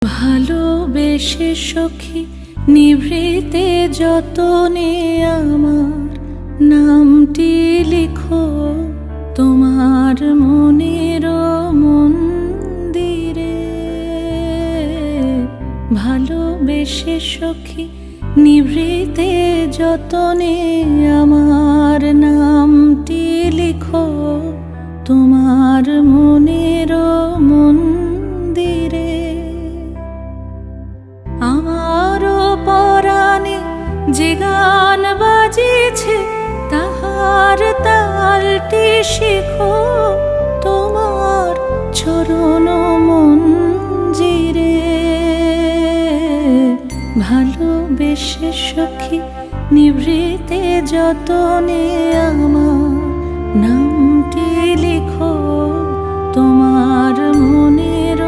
ভালোবেসে সখী নিভৃতে যতনে আমার নামটি লিখো তোমার মনের মন্দিরে। ভালোবেসে সখী নিভৃতে যতনে আমার নামটি লিখো তোমার মনের মন্দিরে। আমারও পরাণে যে গান বাজিছে তাহার তালটি শিখো তোমার চরণ মঞ্জিরে। ভালোবেসে সখী নিভৃতে যতনে আমার নামটি লিখো তোমার মনের